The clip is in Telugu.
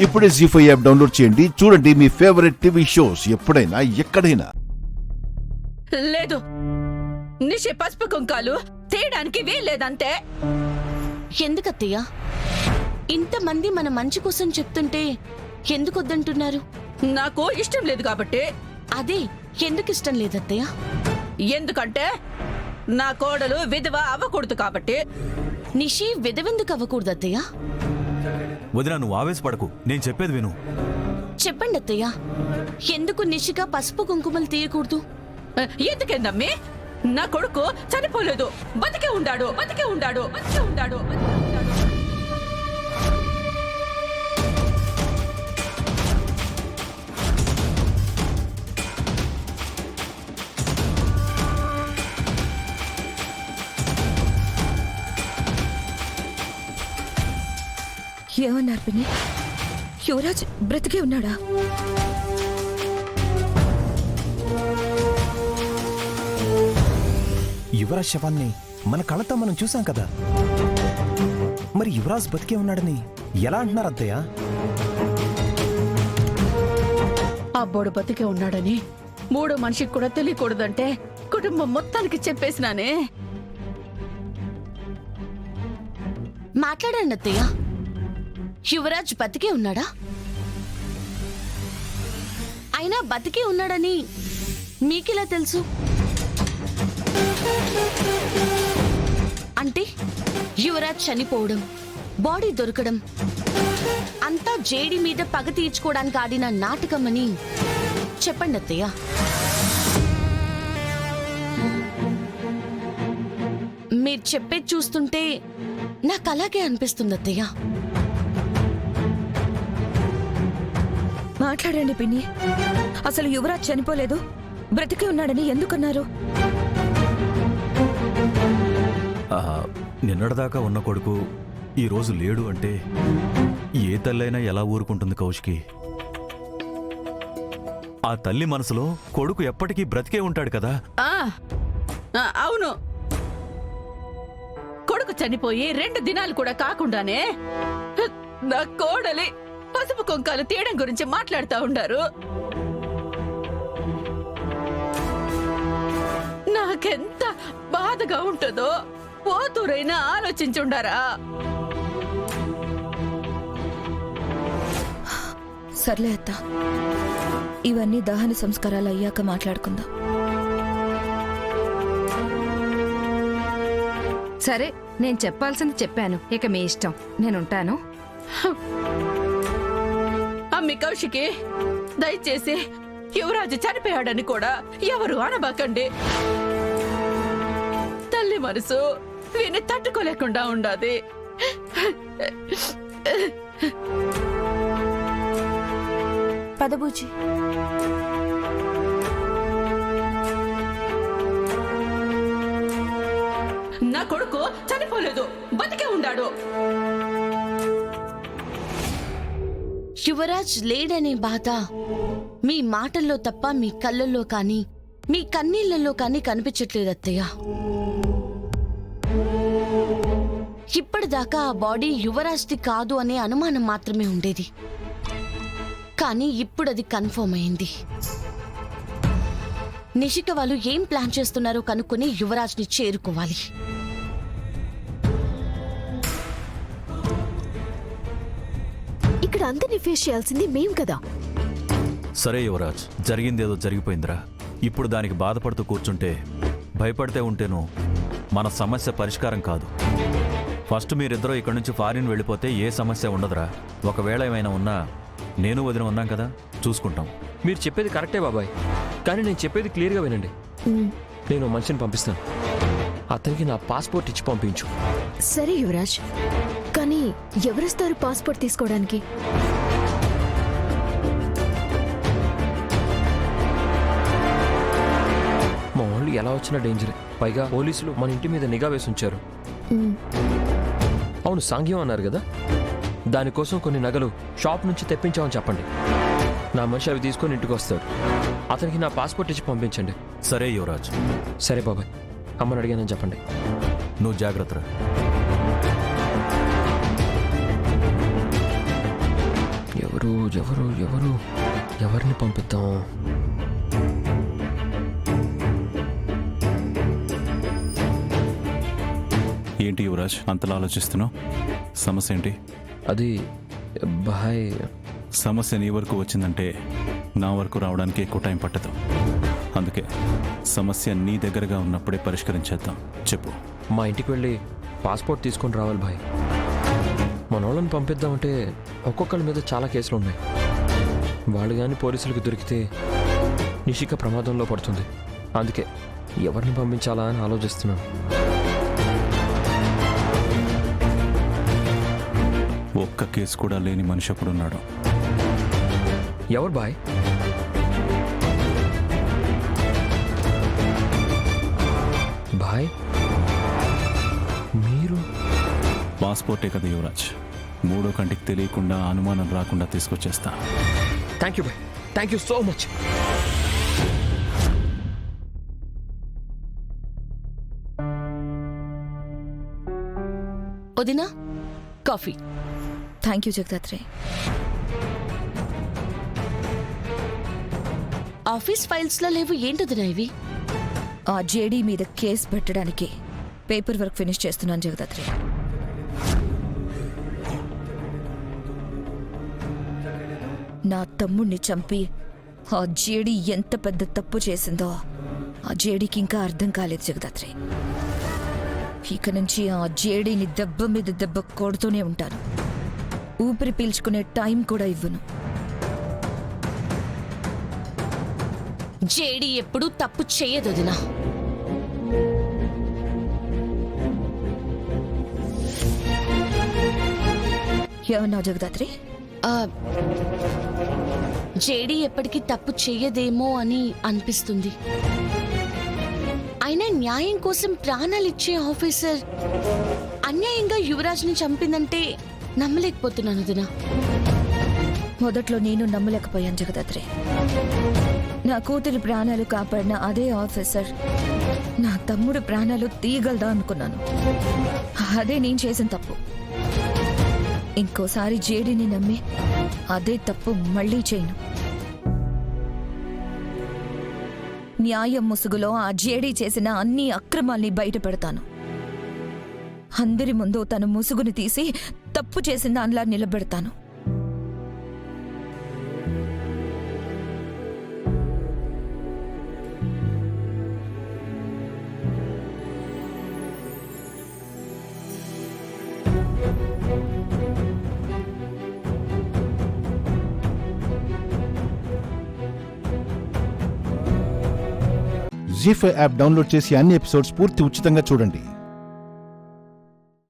ఇప్పుడే జీ5 యాప్ డౌన్లోడ్ చేయండి. చూడండి మీ ఫేవరెట్ టీవీ షోస్ ఎప్పుడైనా ఎక్కడైనా. లేదు, నిషి పసుపు కుంకాలు తీయడానికి వీల్లేదంతే. ఎందుకత్తయ్యా ఇంతమంది మన మంచి కోసం చెప్తుంటే ఎందుకు వద్దంటున్నారు? నాకు ఇష్టం లేదు కాబట్టి. అదే ఎందుకు ఇష్టం లేదత్తయ్యా? ఎందుకంటే నా కోడలు విధవ అవ్వకూడదు కాబట్టి. నిషి విధవెందుకు అవ్వకూడదు అత్తయ్యా? వదినా, నువ్వు ఆవేశపడకు, నేను చెప్పేది విను. చెప్పండి అత్తయ్యా, ఎందుకు నిషిగా పసుపు కుంకుమలు తీయకూడదు? ఎందుకేందమ్మి? నా కొడుకు చనిపోలేదు, బతికే ఉండాడు, బతికే ఉండాడు, బతికే ఉండాడు. ఏమన్నారు పిన్ని? యువరాజ్ బ్రతికే ఉన్నాడా? యువరాజ్ శవాన్ని మన కళ్ళతో మనం చూసాం కదా, మరి యువరాజ్ బతికే ఉన్నాడని ఎలా అంటున్నారు అత్తయ్య? అబ్బోడు బతికే ఉన్నాడని మూడో మనిషికి కూడా తెలియకూడదంటే కుటుంబం మొత్తానికి చెప్పేసినానే. మాట్లాడండి అత్తయ్య, యువరాజ్ బతికే ఉన్నాడా? అయినా బతికే ఉన్నాడని మీకెలా తెలుసు? అంటే యువరాజ్ చనిపోవడం, బాడీ దొరకడం అంతా జేడి మీద పగ తీర్చుకోవడానికి ఆడిన నాటకం అని చెప్పండి అత్తయ్య. మీరు చెప్పేది చూస్తుంటే నాకు అలాగే అనిపిస్తుంది అత్తయ్య. మాట్లాడండి పిన్ని, అసలు యువరాజ్ చనిపోలేదు, బ్రతికే ఉన్నాడని ఎందుకన్నారు? నిన్నటిదాకా ఉన్న కొడుకు ఈరోజు లేడు అంటే ఏ తల్లైనా ఎలా ఊరుకుంటుంది కౌశికి? ఆ తల్లి మనసులో కొడుకు ఎప్పటికీ బ్రతికే ఉంటాడు కదా. అవును, కొడుకు చనిపోయి 2 దినాలు కూడా కాకుండానే నా కోడలి పసుపు కుంకాలు తీయడం గురించి మాట్లాడుతూ ఉండారు. నాకెంత బాధగా ఉంటుందో పోతూరైనా ఆలోచించుండారా? సర్లే అత్త, ఇవన్నీ దహన సంస్కారాలు అయ్యాక మాట్లాడుకుందాం. సరే, నేను చెప్పాల్సింది చెప్పాను, ఇక మీ ఇష్టం. నేనుంటాను. అమ్మి కౌశికి, దయచేసి యువరాజు చనిపోయాడని కూడా ఎవరు అనబాకండి. తల్లి మనసు వీని తట్టుకోలేకుండా ఉండాది. పదబూజీ, నా కొడుకు చనిపోలేదు, బతికే ఉండాడు. యువరాజ్ లేడనే బాధ మీ మాటల్లో తప్ప మీ కళ్ళల్లో కానీ మీ కన్నీళ్లలో కానీ కనిపించట్లేదు అత్తయ్య. ఇప్పటిదాకా ఆ బాడీ యువరాజ్ది కాదు అనే అనుమానం మాత్రమే ఉండేది, కానీ ఇప్పుడు అది కన్ఫర్మ్ అయింది. నిషిక వాళ్ళు ఏం ప్లాన్ చేస్తున్నారో కనుక్కొని యువరాజ్ని చేరుకోవాలి. ఇక్కడ అందరినీ ఫేస్ చేయాల్సింది మేం కదా. సరే యువరాజ్, జరిగిందేదో జరిగిపోయిందిరా. ఇప్పుడు దానికి బాధపడుతూ కూర్చుంటే, భయపడితే ఉంటేనూ మన సమస్య పరిష్కారం కాదు. ఫస్ట్ మీరిద్దరూ ఇక్కడి నుంచి ఫారిన్ వెళ్ళిపోతే ఏ సమస్య ఉండదురా. ఒకవేళ ఏమైనా ఉన్నా నేను వదిన ఉన్నాం కదా, చూసుకుంటాం. మీరు చెప్పేది కరెక్టే బాబాయ్, కానీ నేను చెప్పేది క్లియర్గా వినండి. నేను మనిషిని పంపిస్తాను, అతనికి నా పాస్పోర్ట్ ఇచ్చి పంపించు. సరే యువరాజ్, కానీ ఎవరిస్తారు పాస్పోర్ట్ తీసుకోవడానికి? మా వాళ్ళు ఎలా వచ్చినా డేంజరే. పైగా పోలీసులు మన ఇంటి మీద నిఘా వేసి ఉంచారు. అవును, సాంఘ్యం అన్నారు కదా, దానికోసం కొన్ని నగలు షాప్ నుంచి తెప్పించామని చెప్పండి. నా మనిషి అవి తీసుకొని ఇంటికి వస్తాడు. అతనికి నా పాస్పోర్ట్ ఇచ్చి పంపించండి. సరే యువరాజ్. సరే బాబాయ్, అమ్మని అడిగానని చెప్పండి. నువ్వు జాగ్రత్తరా. ఎవరు ఎవరు ఎవరు ఎవరిని పంపిద్దాం? ఏంటి యువరాజ్ అంతలా ఆలోచిస్తున్నావు? సమస్య ఏంటి? అది బాయ్, సమస్య నీ వరకు వచ్చిందంటే నా వరకు రావడానికి ఎక్కువ టైం పట్టదు. అందుకే సమస్య నీ దగ్గరగా ఉన్నప్పుడే పరిష్కరించేద్దాం. చెప్పు. మా ఇంటికి వెళ్ళి పాస్పోర్ట్ తీసుకొని రావాలి బాయ్. మన వాళ్ళని పంపిద్దామంటే ఒక్కొక్కరి మీద చాలా కేసులు ఉన్నాయి. వాళ్ళు కానీ పోలీసులకు దొరికితే నిషిక ప్రమాదంలో పడుతుంది. అందుకే ఎవరిని పంపించాలా అని ఆలోచిస్తున్నాను. ఒక్క కేసు కూడా లేని మనిషి అప్పుడున్నాడు. ఎవరు బాయ్? బాయ్ మీరు? పాస్పోర్టే కదా యువరాజ్, మూడో కంటికి తెలియకుండా అనుమానం రాకుండా తీసుకొచ్చేస్తా. Thank you bye, thank you so much. వదినా, coffee. Thank you Jagadhatri. Office files లో లేవు. ఏంటొదినా ఇవి? ఆ జేడీ మీద కేసు పెట్టడానికి పేపర్ వర్క్ ఫినిష్ చేస్తున్నాను జగదాత్రి. నా తమ్ముణ్ణి చంపి ఆ జేడీ ఎంత పెద్ద తప్పు చేసిందో ఆ జేడీకి ఇంకా అర్థం కాలేదు జగదాత్రి. ఇక నుంచి ఆ జేడీని దెబ్బ మీద దెబ్బ కొడుతూనే ఉంటాను. ఊపిరి పీల్చుకునే టైం కూడా ఇవ్వను. జేడీ ఎప్పుడూ తప్పు చేయదు వదినా. ఏమన్నావు జగదాత్రి? ఆ, జేడీ ఎప్పటికీ తప్పు చెయ్యదేమో అని అనిపిస్తుంది. అయినా న్యాయం కోసం ప్రాణాలిచ్చే ఆఫీసర్ అన్యాయంగా యువరాజ్ని చంపిందంటే నమ్మలేకపోతున్నాను వదినా. మొదట్లో నేను నమ్మలేకపోయాను జగదాత్రి. నా కూతురి ప్రాణాలు కాపాడిన అదే ఆఫీసర్ నా తమ్ముడు ప్రాణాలు తీయగలదా అనుకున్నాను. అదే నేను చేసిన తప్పు. ఇంకోసారి జేడీని నమ్మి అదే తప్పు మళ్ళీ చేయను. న్యాయం ముసుగులో ఆ జేడీ చేసిన అన్ని అక్రమాల్ని బయట పెడతాను. అందరి ముందు తన ముసుగుని తీసి తప్పు చేసిన దానిలా నిలబెడతాను. జీ5 యాప్ డౌన్లోడ్ చేసి అన్ని ఎపిసోడ్స్ పూర్తి ఉచితంగా చూడండి.